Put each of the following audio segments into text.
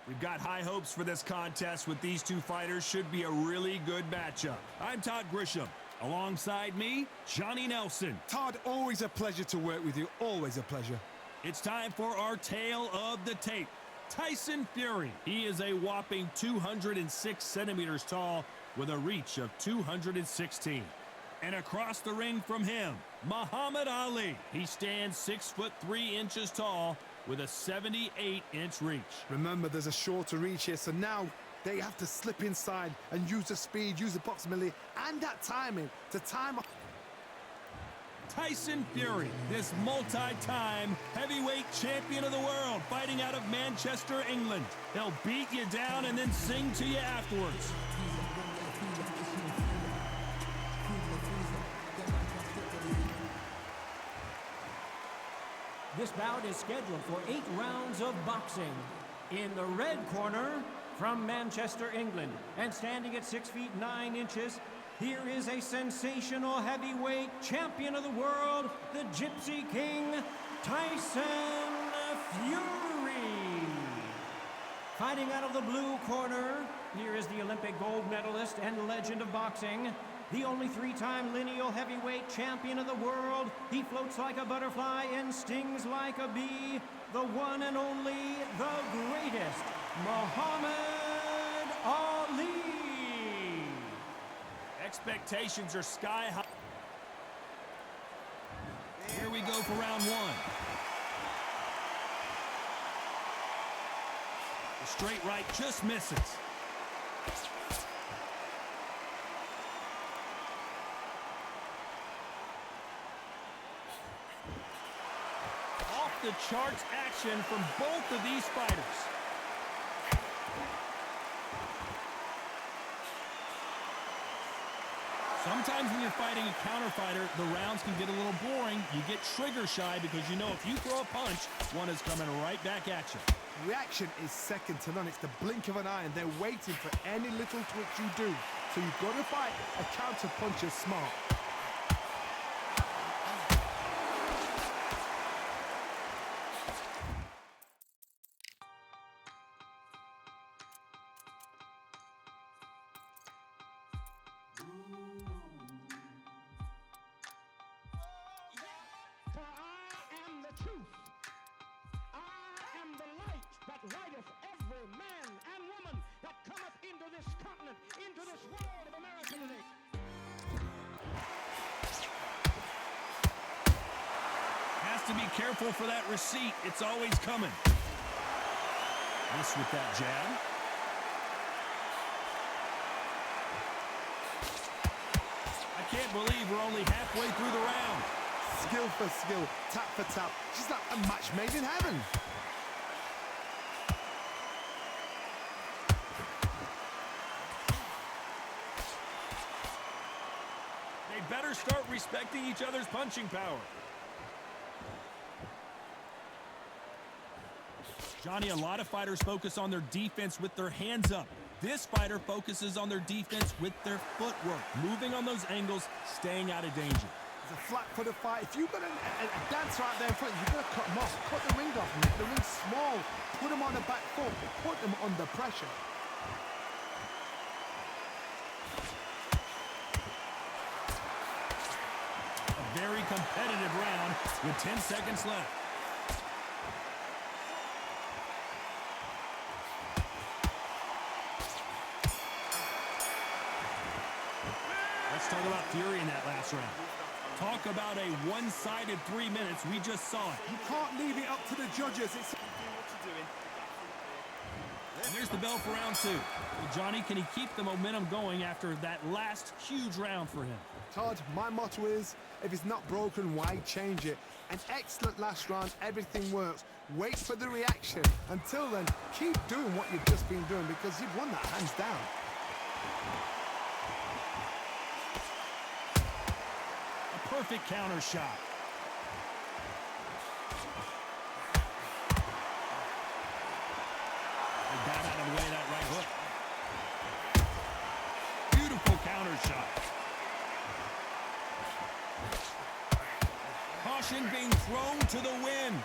We've got high hopes for this contest with these two fighters. Should be a really good matchup. I'm Todd Grisham. Alongside me, Johnny Nelson. Todd, always a pleasure to work with you. Always a pleasure. It's time for our tale of the tape. Tyson Fury. He is a whopping 206 centimeters tall with a reach of 216. And across the ring from him, Muhammad Ali. He stands 6'3" tall with a 78-inch reach. Remember, there's a shorter reach here, so now they have to slip inside and use the speed, use the proximity, and that timing to time. Tyson Fury, this multi-time heavyweight champion of the world, fighting out of Manchester, England. He'll beat you down and then sing to you afterwards. This bout is scheduled for 8 rounds of boxing. In the red corner, from Manchester, England, and standing at 6 feet 9 inches, here is a sensational heavyweight champion of the world, the Gypsy King, Tyson Fury. Fighting out of the blue corner, here is the Olympic gold medalist and legend of boxing, the only 3-time lineal heavyweight champion of the world. He floats like a butterfly and stings like a bee. The one and only, the greatest, Muhammad Ali. Expectations are sky high. Here we go for round one. The straight right just misses. Off the charts action from both of these fighters. Sometimes when you're fighting a counter fighter, the rounds can get a little boring. You get trigger shy because you know if you throw a punch, one is coming right back at you. Reaction is second to none. It's the blink of an eye, and they're waiting for any little twitch you do. So you've got to fight a counter puncher smart. Lighteth every man and woman that cometh into this continent, into this world of America today. Has to be careful for that receipt. It's always coming. Miss with that jab. I can't believe we're only halfway through the round. Skill for skill, tap for tap. She's like a match made in heaven. Better start respecting each other's punching power. Johnny, a lot of fighters focus on their defense with their hands up. This fighter focuses on their defense with their footwork, moving on those angles, staying out of danger. It's a flat-footed fight. If you've got a dancer out there in front, you've got to cut them off. Cut the ring off, make the ring small. Put them on the back foot, put them under pressure. Very competitive round with 10 seconds left. Let's talk about Fury in that last round. Talk about a one-sided 3 minutes. We just saw it. You can't leave it up to the judges. It's... And there's the bell for round 2. Johnny, can he keep the momentum going after that last huge round for him? Todd, my motto is, if it's not broken, why change it? An excellent last round, everything works. Wait for the reaction. Until then, keep doing what you've just been doing because you've won that hands down. A perfect counter shot. They got out of the way of that right hook. Beautiful counter shot. Caution being thrown to the wind.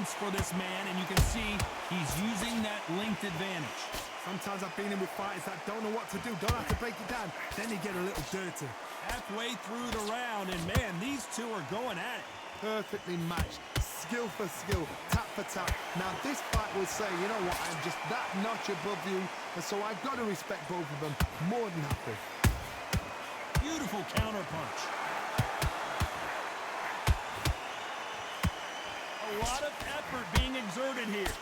distance for this man, and you can see he's using that length advantage. Sometimes I've been in with fighters that don't know what to do, don't have to break it down, then they get a little dirty. Halfway through the round, and man, these two are going at it. Perfectly matched, skill for skill, tap for tap. Now this fight will say, you know what, I'm just that notch above you, and so I've got to respect both of them. More than happy. Beautiful counter punch. A lot of effort being exerted here.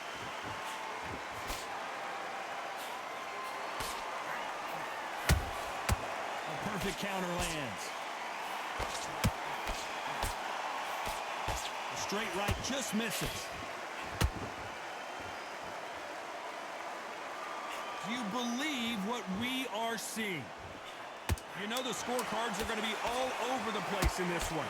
A perfect counter lands. A straight right just misses. Do you believe what we are seeing? You know the scorecards are going to be all over the place in this one.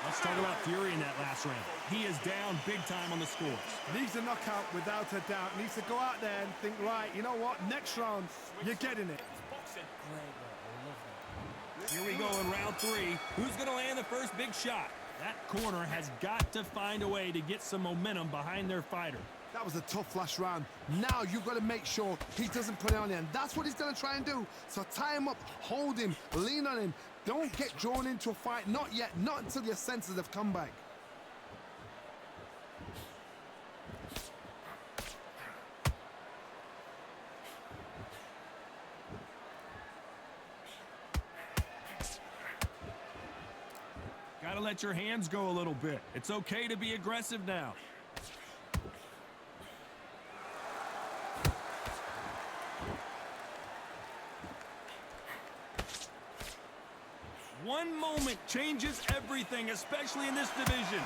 Let's talk about Fury in that last round. He is down big time on the scores. Needs a knockout without a doubt. Needs to go out there and think, right, you know what, next round, you're getting it. Here we go in round 3. Who's going to land the first big shot? That corner has got to find a way to get some momentum behind their fighter. That was a tough last round. Now you've got to make sure he doesn't put it on you, and that's what he's going to try and do. So tie him up, hold him, lean on him. Don't get drawn into a fight. Not yet. Not until your senses have come back. Gotta let your hands go a little bit. It's okay to be aggressive now. One moment changes everything, especially in this division.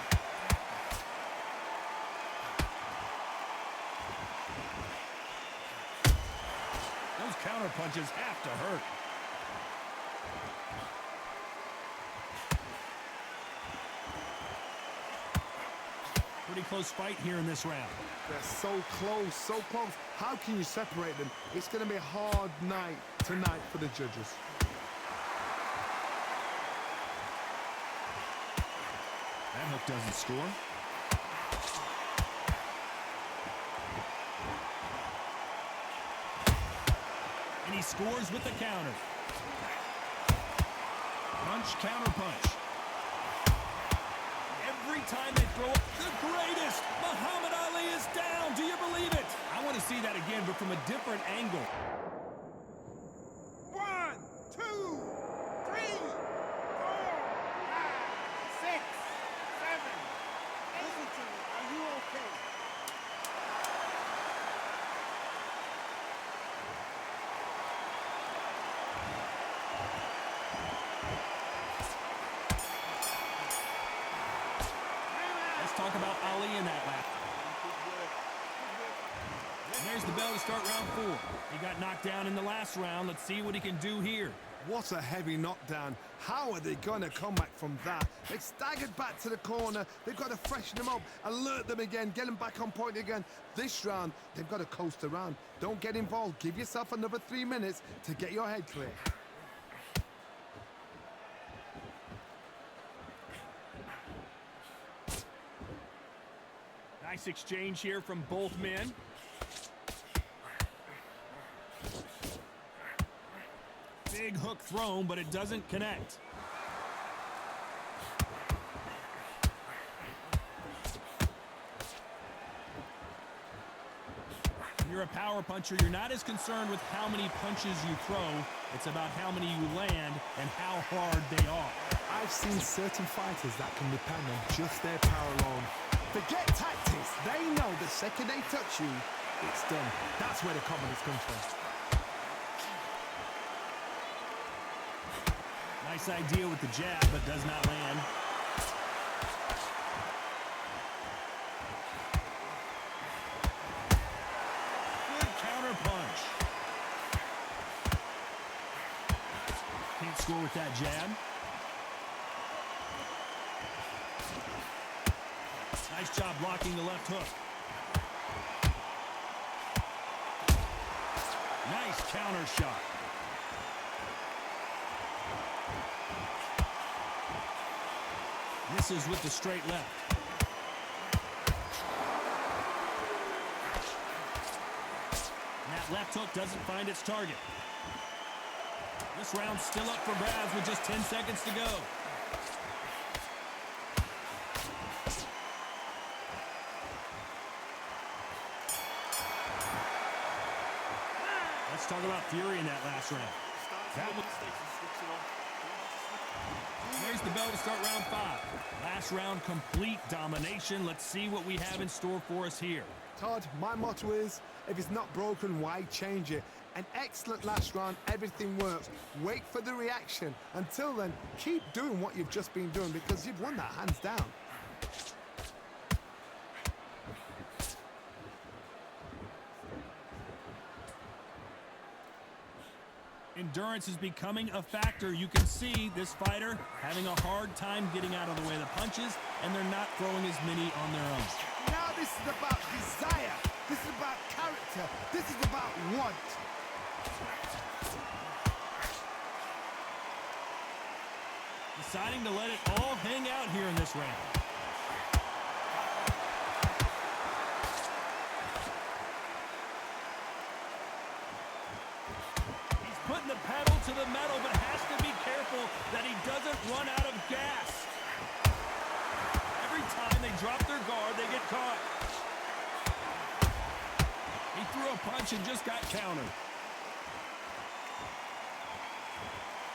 Those counter punches have to hurt. Pretty close fight here in this round. They're so close, so close. How can you separate them? It's going to be a hard night tonight for the judges. That hook doesn't score. And he scores with the counter. Punch, counter punch. Every time they throw it, the greatest! Muhammad Ali is down! Do you believe it? I want to see that again, but from a different angle. 1, 2, 3, 4, 5, 6, 7, 8. Listen to me. Are you okay? Talk about Ali in that lap. And there's the bell to start round 4. He got knocked down in the last round. Let's see what he can do here. What a heavy knockdown. How are they going to come back from that? They staggered back to the corner. They've got to freshen them up, alert them again, get them back on point again. This round, they've got to coast around. Don't get involved. Give yourself another 3 minutes to get your head clear. Nice exchange here from both men. Big hook thrown, but it doesn't connect. When you're a power puncher, you're not as concerned with how many punches you throw. It's about how many you land and how hard they are. I've seen certain fighters that can depend on just their power alone. Forget tactics. They know the second they touch you, it's done. That's where the confidence comes from. Nice idea with the jab, but does not land. Good counter punch. Can't score with that jab. Nice job blocking the left hook. Nice counter shot. Misses with the straight left. And that left hook doesn't find its target. This round's still up for grabs with just 10 seconds to go. Let's talk about fury in that last round. There's the bell to start round 5. Last round, complete domination. Let's see what we have in store for us here. Todd, my motto is, if it's not broken, why change it? An excellent last round, everything works. Wait for the reaction. Until then, keep doing what you've just been doing because you've won that hands down. Endurance is becoming a factor. You can see this fighter having a hard time getting out of the way of the punches, and they're not throwing as many on their own. Now this is about desire. This is about character. This is about want. Deciding to let it all hang out here in this round. He's putting the pedal to the metal, but has to be careful that he doesn't run out of gas. Every time they drop their guard, they get caught. He threw a punch and just got countered.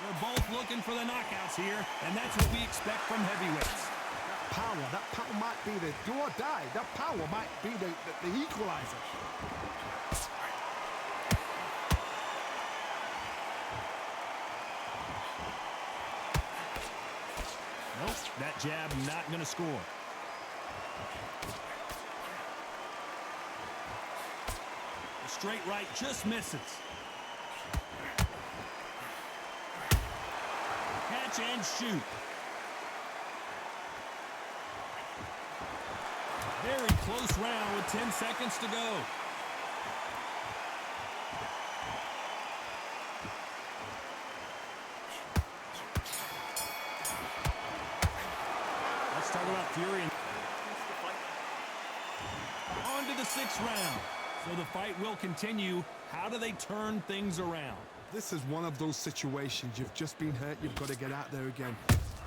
They're both looking for the knockouts here, and that's what we expect from heavyweights. That power might be the do or die. That power might be the equalizer. Nope, that jab not going to score. The straight right just misses. Catch and shoot. Very close round with 10 seconds to go. Let's talk about fury. On to the 6th round. So the fight will continue. How do they turn things around? This is one of those situations. You've just been hurt. You've got to get out there again.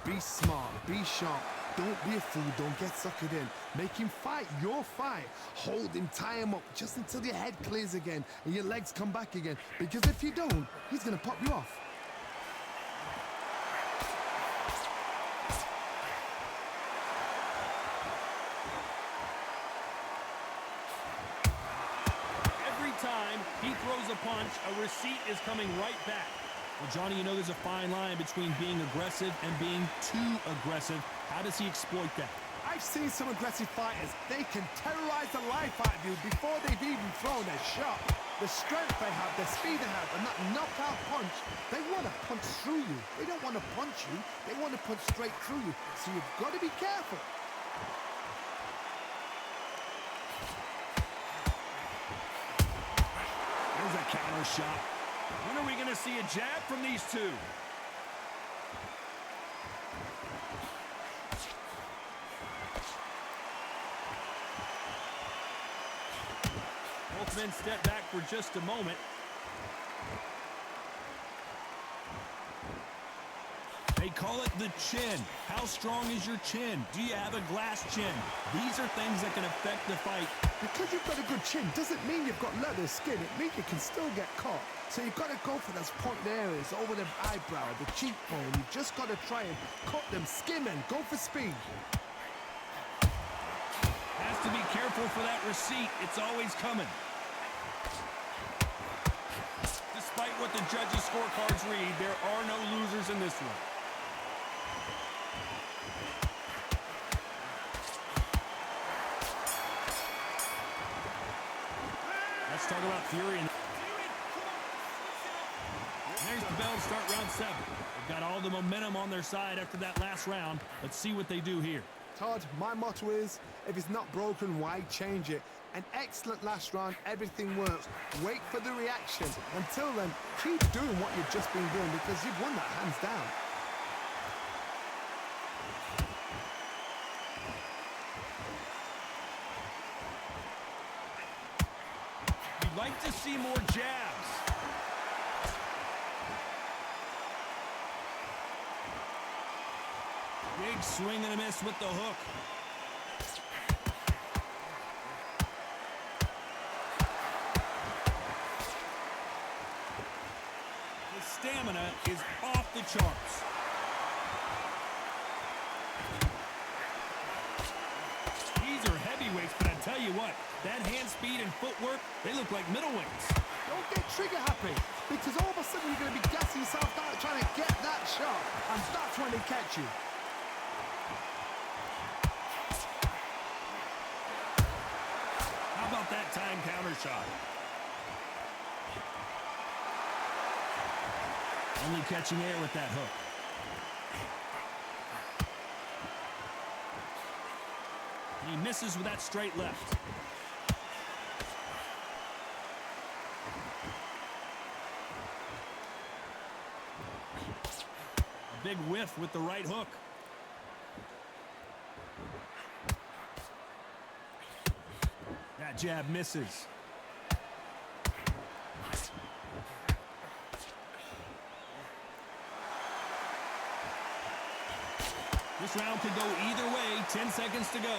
Be smart. Be sharp. Don't be a fool. Don't get suckered in. Make him fight your fight. Hold him. Tie him up just until your head clears again and your legs come back again. Because if you don't, he's going to pop you off. Time he throws a punch, a receipt is coming right back. Well, Johnny, you know there's a fine line between being aggressive and being too aggressive. How does he exploit that? I've seen some aggressive fighters. They can terrorize the life out of you before they've even thrown a shot. The strength they have, the speed they have, and that knockout punch, they want to punch through you. They don't want to punch you. They want to punch straight through you. So you've got to be careful. There's a counter shot. When are we going to see a jab from these two? Both men step back for just a moment. They call it the chin. How strong is your chin? Do you have a glass chin? These are things that can affect the fight. Because you've got a good chin doesn't mean you've got leather skin. It means you can still get caught. So you've got to go for those pointed areas over the eyebrow, the cheekbone. You've just got to try and cut them, skim and go for speed. Has to be careful for that receipt. It's always coming. Despite what the judges' scorecards read, there are no losers in this one. Let's talk about fury. There's the bell to start round 7. They've got all the momentum on their side after that last round. Let's see what they do here. Todd, my motto is, if it's not broken, why change it? An excellent last round, everything works. Wait for the reaction. Until then, keep doing what you've just been doing because you've won that hands down. like to see more jabs. Big swing and a miss with the hook. His stamina is off the charts. These are heavyweights, but I tell you what, that hand speed and footwork, they look like middleweights. Don't get trigger happy, because all of a sudden you're going to be gassing yourself out trying to get that shot, and that's when they catch you. How about that time counter shot? Only catching air with that hook. He misses with that straight left. A big whiff with the right hook. That jab misses. This round could go either way. 10 seconds to go.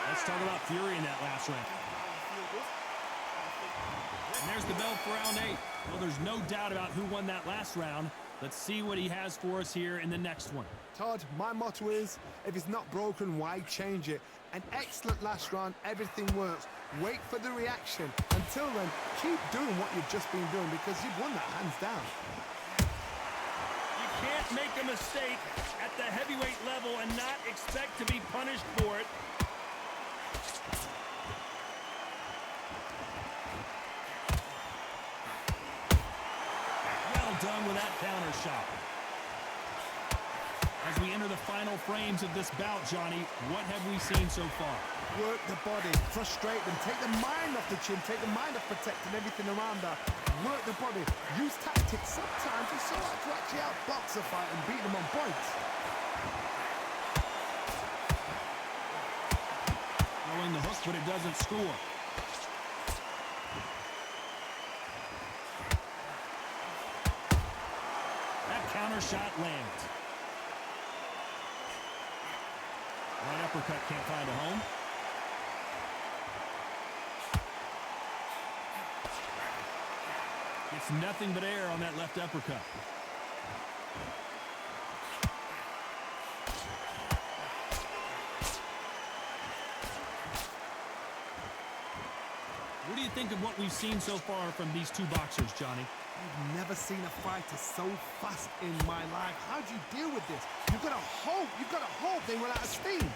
Let's talk about fury in that last round. And there's the bell for round 8. Well, there's no doubt about who won that last round. Let's see what he has for us here in the next one. Todd, my motto is, if it's not broken, why change it? An excellent last round, everything works. Wait for the reaction. Until then, keep doing what you've just been doing because you've won that hands down. You can't make a mistake at the heavyweight level and not expect to be punished for it. Well done with that counter shot. As we enter the final frames of this bout, Johnny, what have we seen so far? Work the body, frustrate them, take the mind off the chin, take the mind off protecting everything around her. Work the body, use tactics. Sometimes it's so hard to actually outbox a fight and beat them on points. Throwing the hook, but it doesn't score. That counter shot lands. Right uppercut can't find a home. It's nothing but air on that left uppercut. What do you think of what we've seen so far from these two boxers, Johnny? I've never seen a fighter so fast in my life. How do you deal with this? You've got to hope they run out of steam.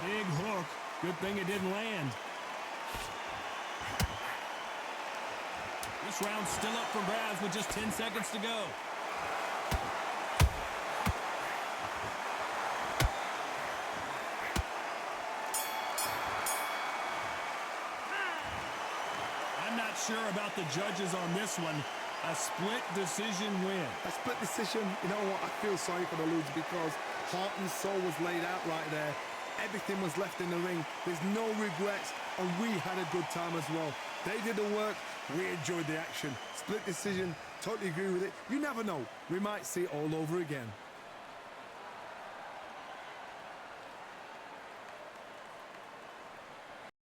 Big hook. Good thing it didn't land. This round's still up for grabs with just 10 seconds to go. I'm not sure about the judges on this one. A split decision win. A split decision, you know what? I feel sorry for the loser because heart and soul was laid out right there. Everything was left in the ring. There's no regrets, and we had a good time as well. They did the work. We enjoyed the action. Split decision. Totally agree with it. You never know. We might see it all over again.